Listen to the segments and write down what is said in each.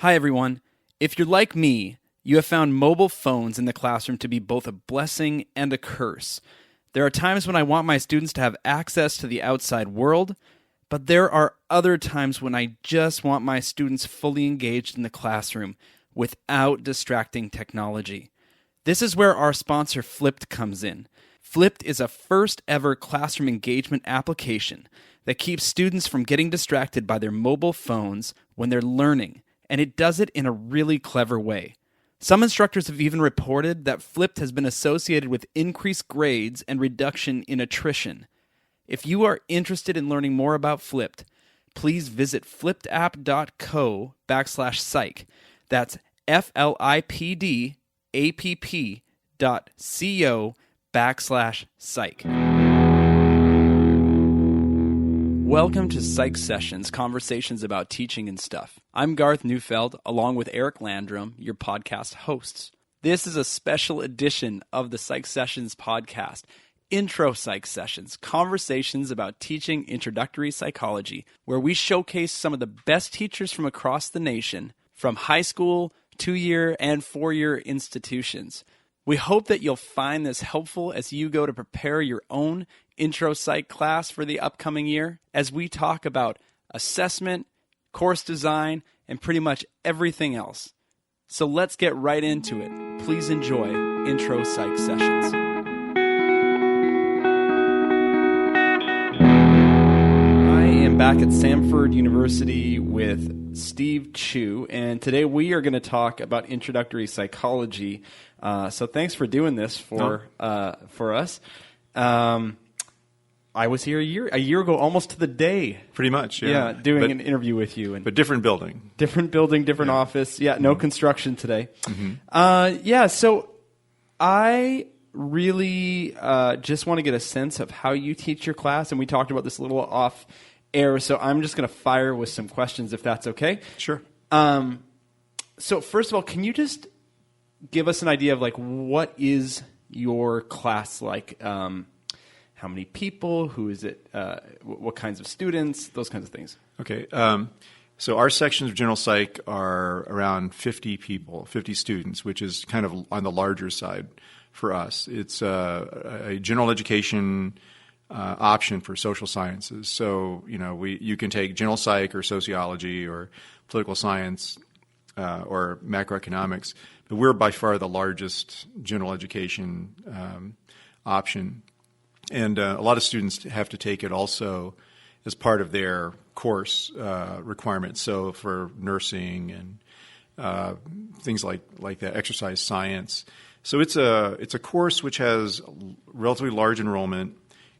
Hi, everyone. If you're like me, you have found mobile phones in the classroom to be both a blessing and a curse. There are times when I want my students to have access to the outside world, but there are other times when I just want my students fully engaged in the classroom without distracting technology. This is where our sponsor Flipped comes in. Flipped is a first ever classroom engagement application that keeps students from getting distracted by their mobile phones when they're learning, and it does it in a really clever way. Some instructors have even reported that Flipped has been associated with increased grades and reduction in attrition. If you are interested in learning more about Flipped, please visit flippedapp.co/psych. That's FLIPPDAPP.co/psych. Welcome to Psych Sessions, conversations about teaching and stuff. I'm Garth Neufeld, along with Eric Landrum, your podcast hosts. This is a special edition of the Psych Sessions podcast, IntroPsychSessions, conversations about teaching introductory psychology, where we showcase some of the best teachers from across the nation, from high school, 2-year, and 4-year institutions. We hope that you'll find this helpful as you go to prepare your own intro psych class for the upcoming year, as we talk about assessment, course design, and pretty much everything else. So let's get right into it. Please enjoy Intro Psych Sessions. I am back at Samford University with Steve Chu, and today we are going to talk about introductory psychology. So thanks for doing this for us. I was here a year ago, almost to the day. Pretty much, yeah. Doing an interview with you. But different building. Different office. Yeah, no construction today. Mm-hmm. So I really just want to get a sense of how you teach your class, and we talked about this a little off air, so I'm just going to fire with some questions if that's okay. Sure. So first of all, can you just give us an idea of like what is your class like? How many people? Who is it? What kinds of students? Those kinds of things. Okay. So our sections of general psych are around 50 people, 50 students, which is kind of on the larger side for us. It's a general education option for social sciences. So, you can take general psych or sociology or political science or macroeconomics, but we're by far the largest general education option. And a lot of students have to take it also as part of their course requirements. So for nursing and things like that, exercise science. So it's a course which has relatively large enrollment.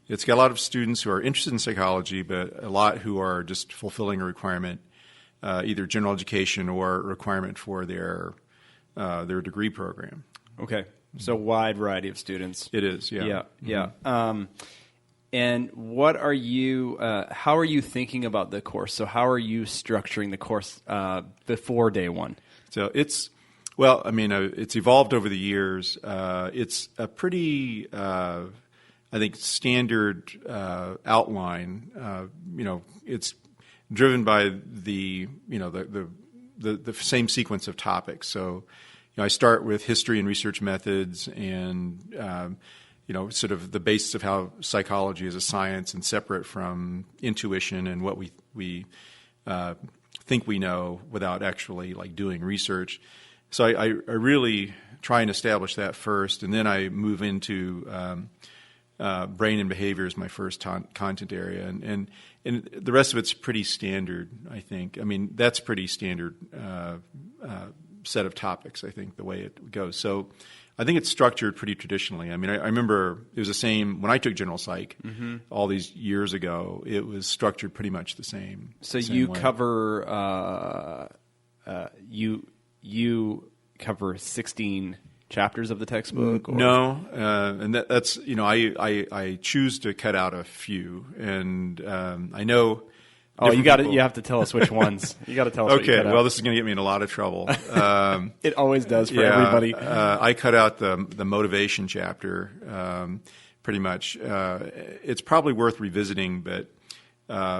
It's got a lot of students who are interested in psychology, but a lot who are just fulfilling a requirement, either general education or a requirement for their degree program. Okay. So wide variety of students. It is, yeah. Yeah. And what are you? How are you thinking about the course? So how are you structuring the course before day one? So it's evolved over the years. It's a pretty, I think, standard outline. It's driven by the same sequence of topics. So. I start with history and research methods and, sort of the basis of how psychology is a science and separate from intuition and what we think we know without actually doing research. So I really try and establish that first, and then I move into brain and behavior as my first content area. And the rest of it's pretty standard, I think. I mean, that's pretty standard set of topics, I think, the way it goes. So I think it's structured pretty traditionally. I mean, I remember it was the same when I took general psych all these years ago. It was structured pretty much the same. So you cover you cover 16 chapters of the textbook? Or? No, and that's I choose to cut out a few, and I know. Oh, you have to tell us which ones. You got to tell us. Okay, well, this is going to get me in a lot of trouble. It always does for everybody. I cut out the motivation chapter. Pretty much, it's probably worth revisiting, but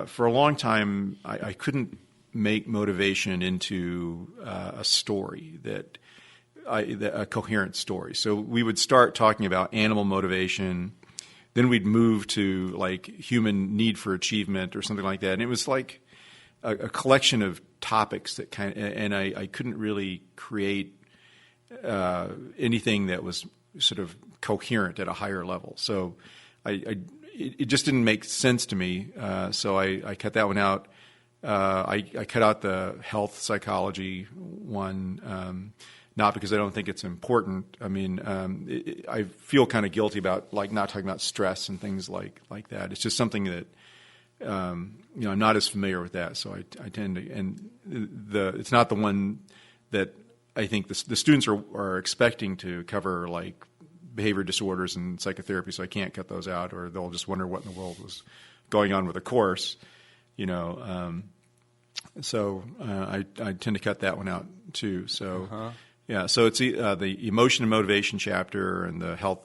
for a long time, I couldn't make motivation into a story a coherent story. So we would start talking about animal motivation, then we'd move to like human need for achievement or something like that. And it was like a collection of topics that and I couldn't really create anything that was sort of coherent at a higher level. So it just didn't make sense to me. So I cut that one out. I cut out the health psychology one, not because I don't think it's important. I mean, I feel kind of guilty about like not talking about stress and things like that. It's just something that I'm not as familiar with that. So I tend to, and it's not the one that I think the students are expecting to cover, like behavior disorders and psychotherapy. So I can't cut those out, or they'll just wonder what in the world was going on with the course. So I tend to cut that one out too. So yeah, so it's the emotion and motivation chapter and the health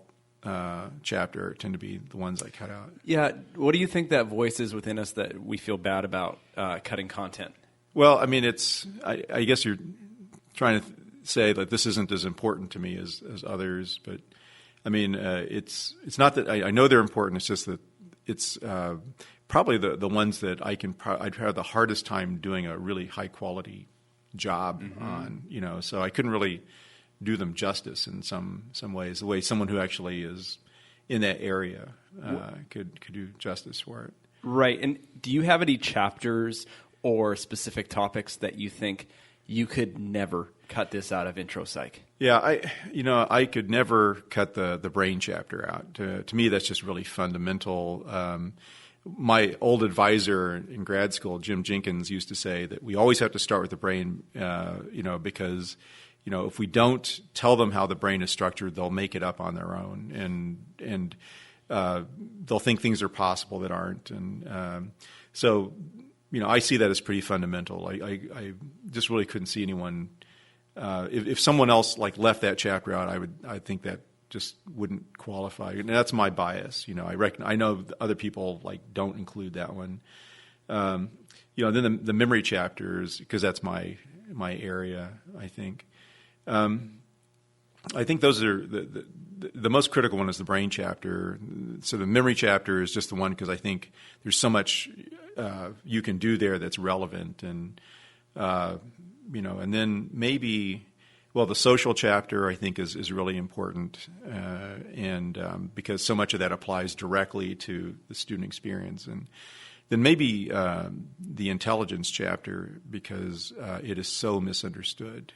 chapter tend to be the ones I cut out. Yeah, what do you think that voice is within us that we feel bad about cutting content? Well, I mean, I guess you're trying to say that this isn't as important to me as others, but I mean, it's not that I know they're important. It's just that it's probably the ones that I'd have the hardest time doing a really high quality job on. So I couldn't really do them justice in some ways, the way someone who actually is in that area could do justice for it. Right. And do you have any chapters or specific topics that you think you could never cut this out of Intro Psych? Yeah, I could never cut the brain chapter out. To me, that's just really fundamental. My old advisor in grad school, Jim Jenkins, used to say that we always have to start with the brain, because if we don't tell them how the brain is structured, they'll make it up on their own, and they'll think things are possible that aren't. And so, I see that as pretty fundamental. I just really couldn't see anyone. If someone else like left that chapter out, I think that just wouldn't qualify. And that's my bias. I know other people like don't include that one. Then the memory chapters, because that's my area, I think. I think those are the most critical one is the brain chapter. So the memory chapter is just the one because I think there's so much you can do there that's relevant, and and then maybe. Well, the social chapter I think is really important, and because so much of that applies directly to the student experience, and then maybe the intelligence chapter because it is so misunderstood,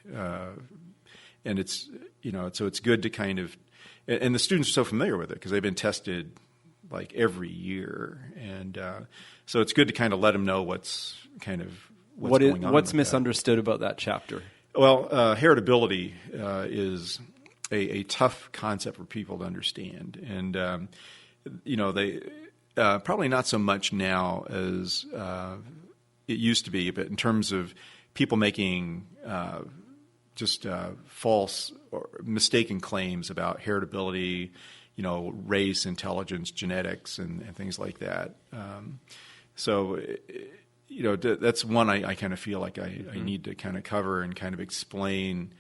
and it's so it's good to kind of, and the students are so familiar with it because they've been tested like every year, and so it's good to kind of let them know what's going on. What's misunderstood about that chapter? Well, heritability is a tough concept for people to understand, and they probably not so much now as it used to be. But in terms of people making just false or mistaken claims about heritability, race, intelligence, genetics, and things like that. That's one I kind of feel like I need to kind of cover and kind of explain.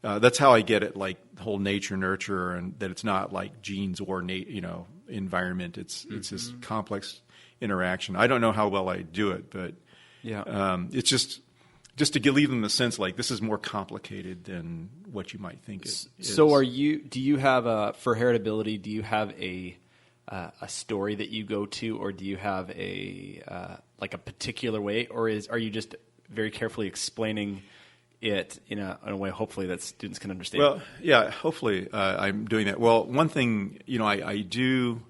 That's how I get it, like the whole nature nurture, and that it's not like genes or environment. It's this complex interaction. I don't know how well I do it, but it's just to leave them the sense like this is more complicated than what you might think it is. So do you have for heritability? Do you have a story that you go to, or do you have a particular way, or are you just very carefully explaining it in a way hopefully that students can understand? Well, yeah, hopefully I'm doing that. Well, one thing, I do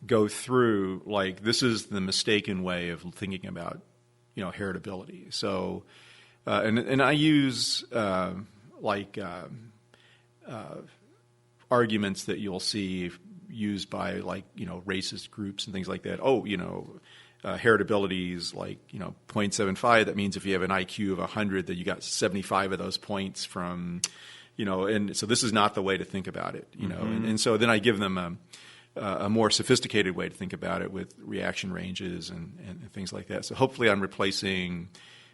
go through like this is the mistaken way of thinking about heritability. So and I use arguments that you'll see used by racist groups and things like that. Heritability is 0.75. That means if you have an IQ of 100, that you got 75 of those points from, and so this is not the way to think about it, and so then I give them a more sophisticated way to think about it with reaction ranges and things like that. So hopefully I'm replacing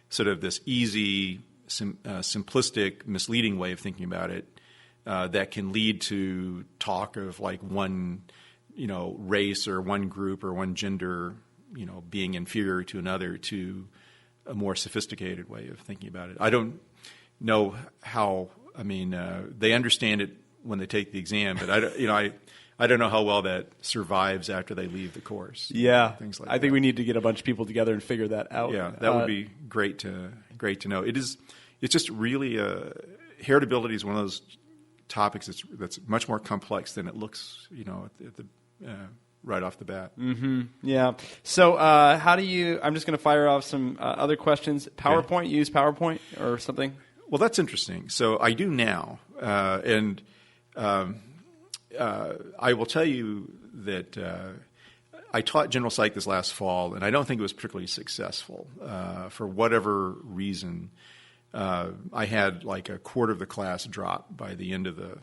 sort of this easy, simplistic, misleading way of thinking about it that can lead to talk of like one, race or one group or one gender, being inferior to another, to a more sophisticated way of thinking about it. I don't know how. I mean, they understand it when they take the exam, but I don't know how well that survives after they leave the course. Yeah, things like I think we need to get a bunch of people together and figure that out. Yeah, that would be great to know. It's just really heritability is one of those topics that's much more complex than it looks. Right off the bat. Mm-hmm. Yeah. So how do you? I'm just going to fire off some other questions. PowerPoint. You use PowerPoint or something? Well, that's interesting. So I do now, and I will tell you that I taught general psych this last fall, and I don't think it was particularly successful for whatever reason. I had like a quarter of the class drop by the end of the,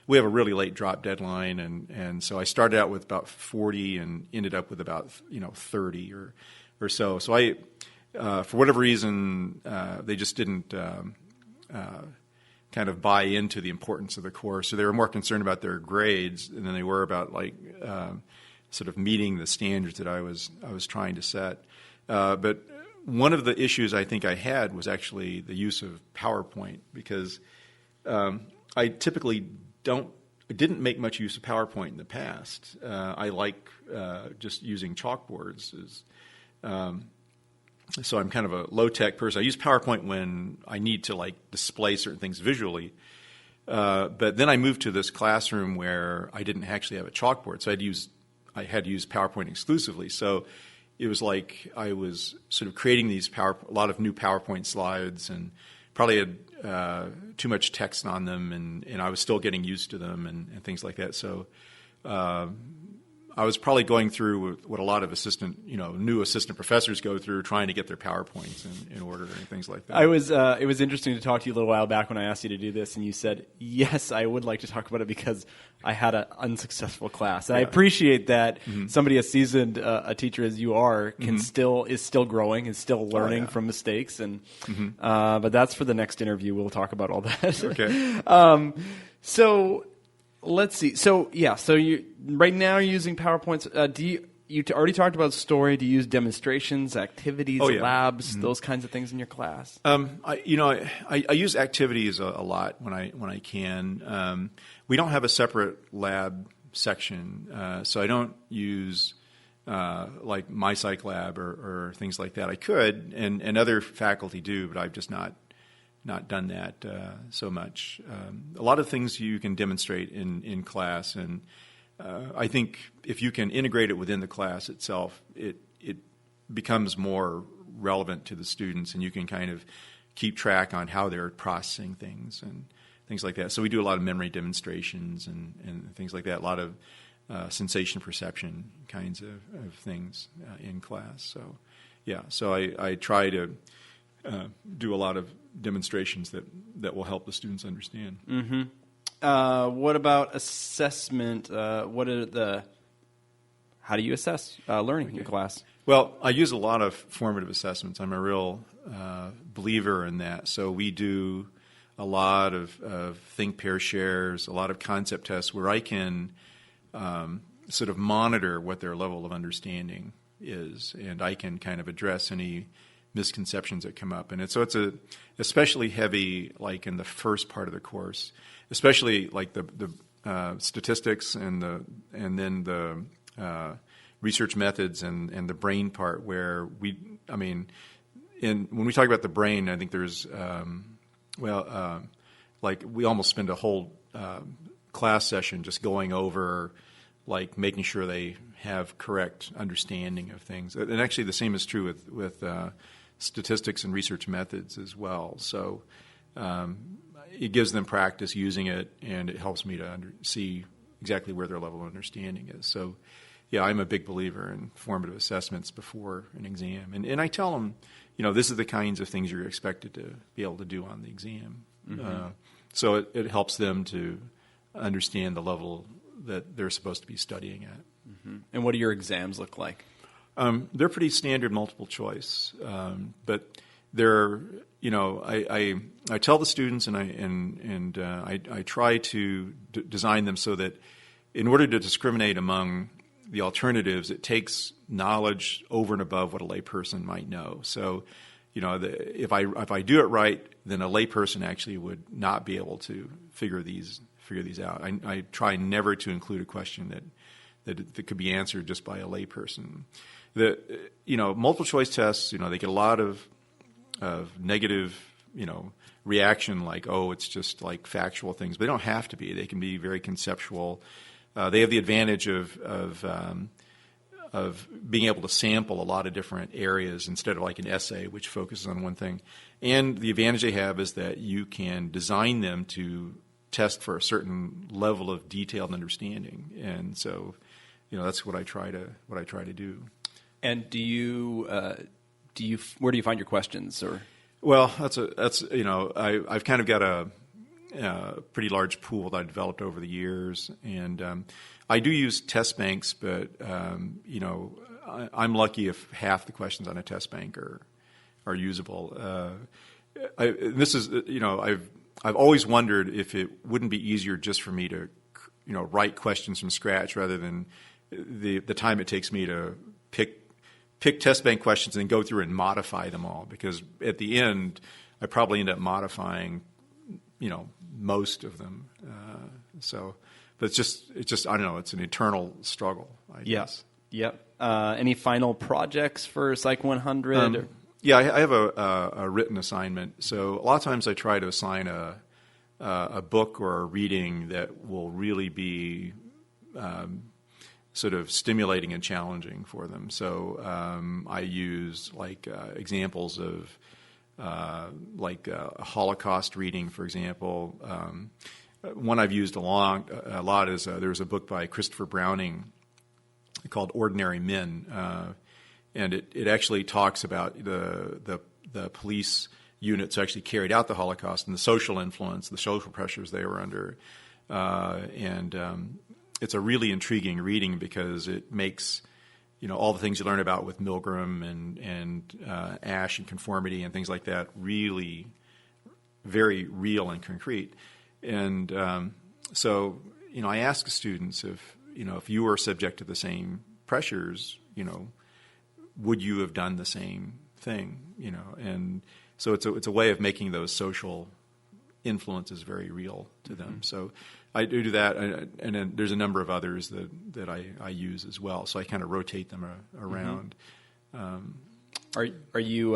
we have a really late drop deadline, and so I started out with about 40 and ended up with about 30 or so. So I, for whatever reason, they just didn't kind of buy into the importance of the course. So they were more concerned about their grades than they were about like sort of meeting the standards that I was trying to set. But one of the issues I think I had was actually the use of PowerPoint, because I typically didn't make much use of PowerPoint in the past. I like just using chalkboards. So I'm kind of a low-tech person. I use PowerPoint when I need to like display certain things visually. But then I moved to this classroom where I didn't actually have a chalkboard, so I had to use PowerPoint exclusively. So it was like I was sort of creating these a lot of new PowerPoint slides, and probably had too much text on them, and I was still getting used to them and things like that. So I was probably going through what a lot of new assistant professors go through, trying to get their PowerPoints in order and things like that. It was interesting to talk to you a little while back when I asked you to do this, and you said, yes, I would like to talk about it because I had an unsuccessful class. And I appreciate that somebody as seasoned a teacher as you are is still growing, is still learning from mistakes. And but that's for the next interview. We'll talk about all that. Okay. So let's see. So you right now you're using PowerPoints. You already talked about story. Do you use demonstrations, activities, labs, those kinds of things in your class? I use activities a lot when I can. We don't have a separate lab section, so I don't use like my psych lab or things like that. I could, and other faculty do, but I've just not done that so much. A lot of things you can demonstrate in class, and I think if you can integrate it within the class itself, it becomes more relevant to the students, and you can kind of keep track on how they're processing things and things like that. So we do a lot of memory demonstrations and things like that, a lot of sensation perception kinds of things in class. So I try to do a lot of demonstrations that will help the students understand. Mm-hmm. What about assessment? How do you assess learning in your class? Well, I use a lot of formative assessments. I'm a real believer in that. So we do a lot of think, pair, shares, a lot of concept tests where I can sort of monitor what their level of understanding is, and I can kind of address any misconceptions that come up. And so it's especially heavy like in the first part of the course, especially like the statistics and then the research methods and the brain part, where when we talk about the brain, I think there's like we almost spend a whole class session just going over like making sure they have correct understanding of things. And actually the same is true with statistics and research methods as well. So it gives them practice using it, and it helps me to see exactly where their level of understanding is. So, yeah, I'm a big believer in formative assessments before an exam. And I tell them, this is the kinds of things you're expected to be able to do on the exam. Mm-hmm. So it helps them to understand the level that they're supposed to be studying at. Mm-hmm. And what do your exams look like? They're pretty standard multiple choice, but they're, I tell the students, and I try to design them so that in order to discriminate among the alternatives, it takes knowledge over and above what a layperson might know. So, if I do it right, then a layperson actually would not be able to figure these out. I try never to include a question that could be answered just by a layperson. Multiple choice tests, they get a lot of negative, reaction, like, oh, it's just like factual things. But they don't have to be. They can be very conceptual. They have the advantage of being able to sample a lot of different areas instead of like an essay which focuses on one thing. And the advantage they have is that you can design them to test for a certain level of detailed understanding. And so, that's what I try to do. And do you where do you find your questions? Or well, I've kind of got a pretty large pool that I developed over the years, and I do use test banks, but I'm lucky if half the questions on a test bank are usable. I've always wondered if it wouldn't be easier just for me to write questions from scratch rather than the time it takes me to pick test bank questions and go through and modify them all, because at the end I probably end up modifying most of them. But it's just I don't know, it's an eternal struggle, I guess. Yep. Any final projects for Psych 100? Yeah, I have a written assignment. So a lot of times I try to assign a book or a reading that will really be sort of stimulating and challenging for them. So I use examples of a Holocaust reading, for example. One I've used a lot is there's a book by Christopher Browning called Ordinary Men, and it actually talks about the police units who actually carried out the Holocaust and the social influence, the social pressures they were under, and it's a really intriguing reading because it makes all the things you learn about with Milgram and Ash and conformity and things like that really very real and concrete. And so I ask students if you were subject to the same pressures, would you have done the same thing? And so it's a way of making those social influences very real to them. So I do that, and then there's a number of others that I use as well. So I kind of rotate them around. Are you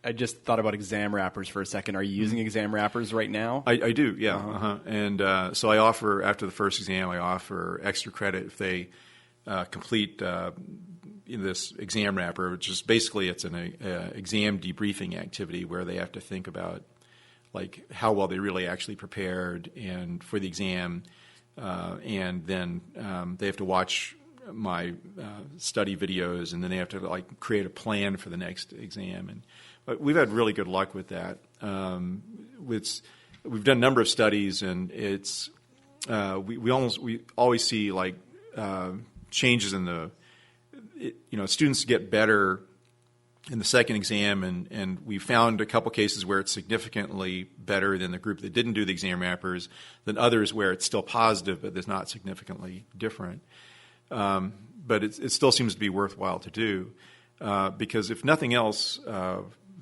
I just thought about exam wrappers for a second. Are you using exam wrappers right now? I do, yeah. And so I offer, after the first exam, I offer extra credit if they complete this exam wrapper, which is basically it's an exam debriefing activity where they have to think about how well they really actually prepared and for the exam, and then they have to watch my study videos, and then they have to create a plan for the next exam. And we've had really good luck with that. We've done a number of studies, and it's we always see changes in the students get better in the second exam, and we found a couple cases where it's significantly better than the group that didn't do the exam wrappers, than others where it's still positive but it's not significantly different. But it still seems to be worthwhile to do because if nothing else,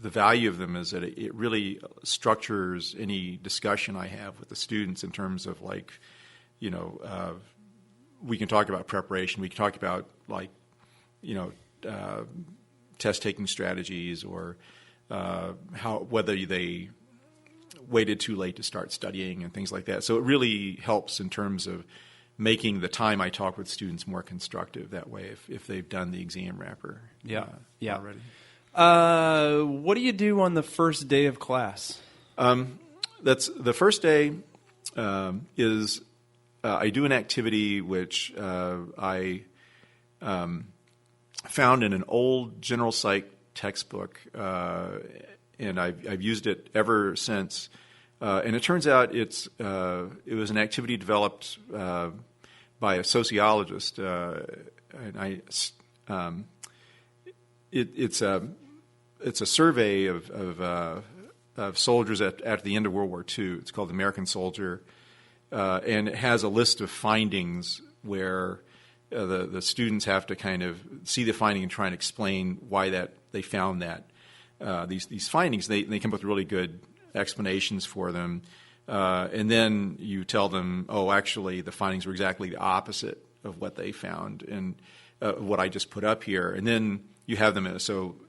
the value of them is that it really structures any discussion I have with the students in terms of we can talk about preparation, we can talk about test-taking strategies, or whether they waited too late to start studying and things like that. So it really helps in terms of making the time I talk with students more constructive that way if they've done the exam wrapper already. What do you do on the first day of class? That's the first day is I do an activity which I found in an old general psych textbook, and I've used it ever since. And it turns out it was an activity developed by a sociologist, and it's it's a survey of soldiers at the end of World War II. It's called American Soldier, and it has a list of findings where the students have to kind of see the finding and try and explain why that they found that these findings. They come up with really good explanations for them, and then you tell them, oh, actually, the findings were exactly the opposite of what they found and what I just put up here, and then you have them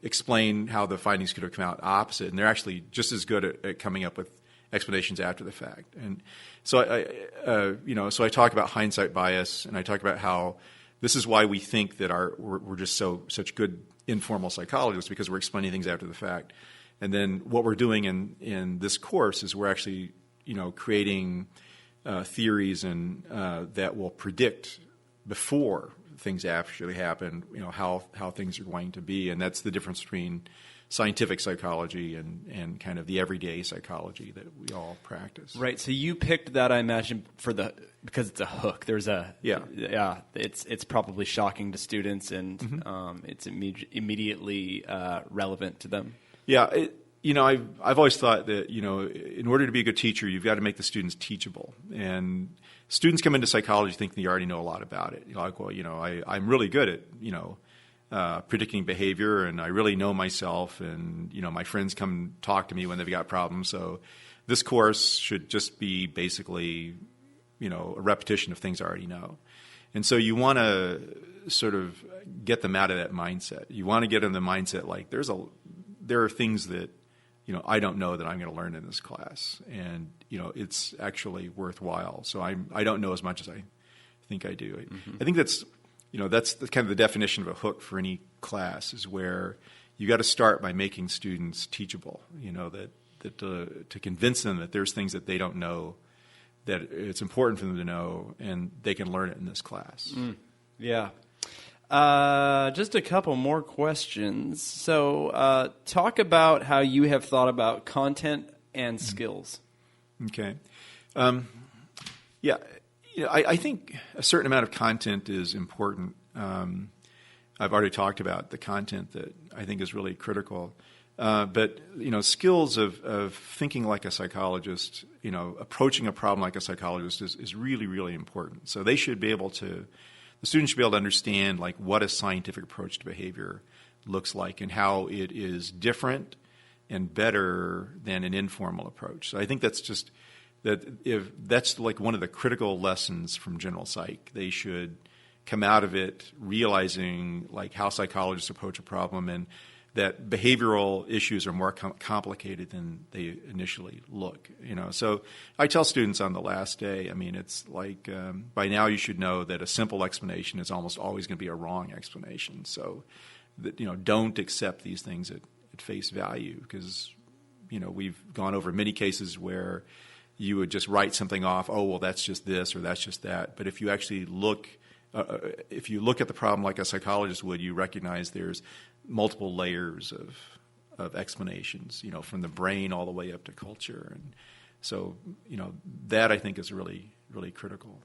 explain how the findings could have come out opposite, and they're actually just as good at coming up with explanations after the fact. And so I talk about hindsight bias, and I talk about how this is why we think that we're just such good informal psychologists, because we're explaining things after the fact. And then what we're doing in this course is we're actually creating theories and that will predict before things actually happen, how things are going to be. And that's the difference between scientific psychology and kind of the everyday psychology that we all practice. Right. So you picked that, I imagine, because it's a hook. There's it's probably shocking to students, and it's immediately relevant to them. Yeah. I've always thought that, in order to be a good teacher, you've got to make the students teachable. And students come into psychology thinking they already know a lot about it. I'm really good at, predicting behavior, and I really know myself, and, my friends come talk to me when they've got problems. So this course should just be basically, a repetition of things I already know. And so you want to sort of get them out of that mindset. You want to get in the mindset like there are things that, I don't know that I'm going to learn in this class, and it's actually worthwhile. So I don't know as much as I think I do. I think that's kind of the definition of a hook for any class, is where you got to start by making students teachable. To convince them that there's things that they don't know, that it's important for them to know, and they can learn it in this class. Yeah. Just a couple more questions. So talk about how you have thought about content and skills. Okay. I think a certain amount of content is important. I've already talked about the content that I think is really critical. But skills of thinking like a psychologist, approaching a problem like a psychologist is really, really important. So the students should be able to understand like what a scientific approach to behavior looks like, and how it is different and better than an informal approach. So I think that's like one of the critical lessons from general psych. They should come out of it realizing like how psychologists approach a problem, and that behavioral issues are more complicated than they initially look. So I tell students on the last day, it's like by now you should know that a simple explanation is almost always going to be a wrong explanation. So that, don't accept these things at face value, because we've gone over many cases where you would just write something off. Oh, well, that's just this or that's just that. But if you actually look at the problem like a psychologist would, you recognize there's multiple layers of explanations, from the brain all the way up to culture. And so, that I think is really, really critical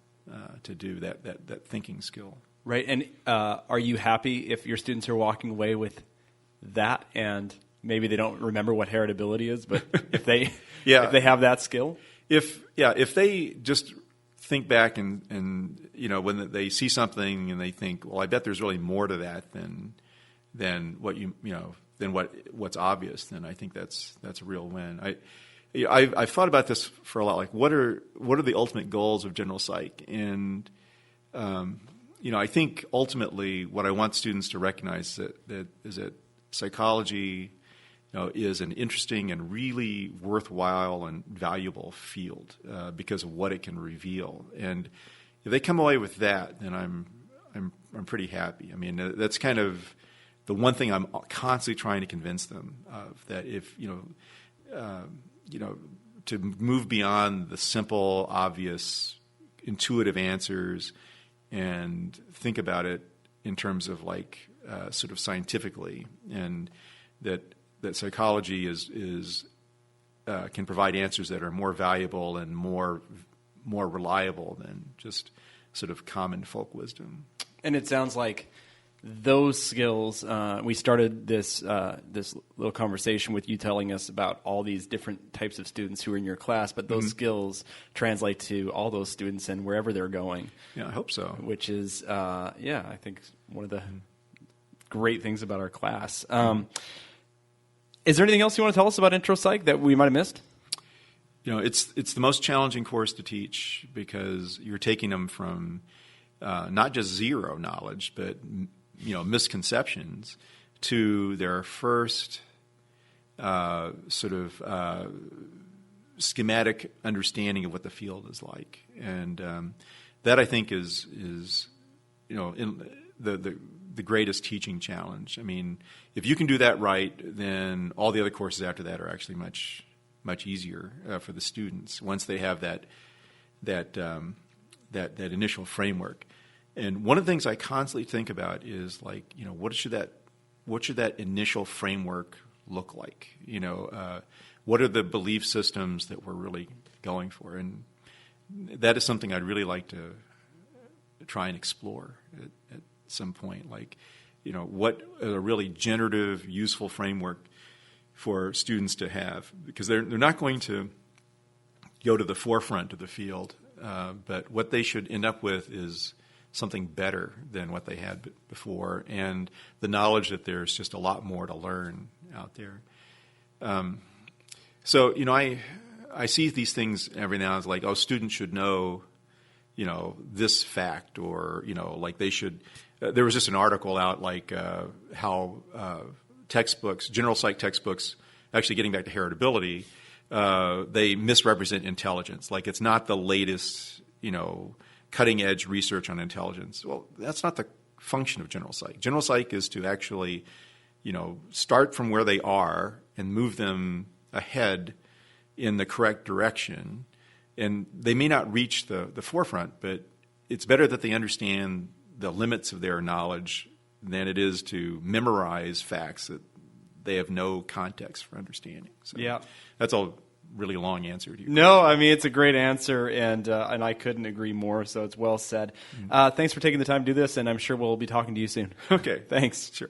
to do, that thinking skill. Right. And are you happy if your students are walking away with that, and maybe they don't remember what heritability is, but if they if they have that skill? If they just think back and when they see something and they think, well, I bet there's really more to that than what what's obvious, then I think that's a real win. I've thought about this for a lot. Like, what are the ultimate goals of general psych? And I think ultimately what I want students to recognize is that psychology is an interesting and really worthwhile and valuable field because of what it can reveal. And if they come away with that, then I'm pretty happy. That's kind of the one thing I'm constantly trying to convince them of, that if to move beyond the simple, obvious, intuitive answers and think about it in terms of like sort of scientifically, and that psychology is can provide answers that are more valuable and more reliable than just sort of common folk wisdom. And it sounds like those skills, we started this little conversation with you telling us about all these different types of students who are in your class, but those skills translate to all those students and wherever they're going. Yeah, I hope so. Which is, I think one of the great things about our class. Is there anything else you want to tell us about Intro Psych that we might have missed? It's the most challenging course to teach because you're taking them from not just zero knowledge, but misconceptions to their first sort of schematic understanding of what the field is like, and that I think is in the greatest teaching challenge. I mean, if you can do that right, then all the other courses after that are actually much easier for the students once they have that initial framework. And one of the things I constantly think about is what should that initial framework look like? What are the belief systems that we're really going for? And that is something I'd really like to try and explore at some point. What is a really generative, useful framework for students to have? Because they're not going to go to the forefront of the field, but what they should end up with is something better than what they had before, and the knowledge that there's just a lot more to learn out there. So I see these things every now and then, students should know, this fact, or they should. There was just an article out how textbooks, general psych textbooks, actually getting back to heritability, they misrepresent intelligence. It's not the latest, cutting edge research on intelligence. Well, that's not the function of general psych. General psych is to actually, start from where they are and move them ahead in the correct direction. And they may not reach the forefront, but it's better that they understand the limits of their knowledge than it is to memorize facts that they have no context for understanding. So that's a really long answer to you. No, I mean, it's a great answer, and I couldn't agree more, so it's well said. Thanks for taking the time to do this, and I'm sure we'll be talking to you soon. Okay. Thanks. Sure.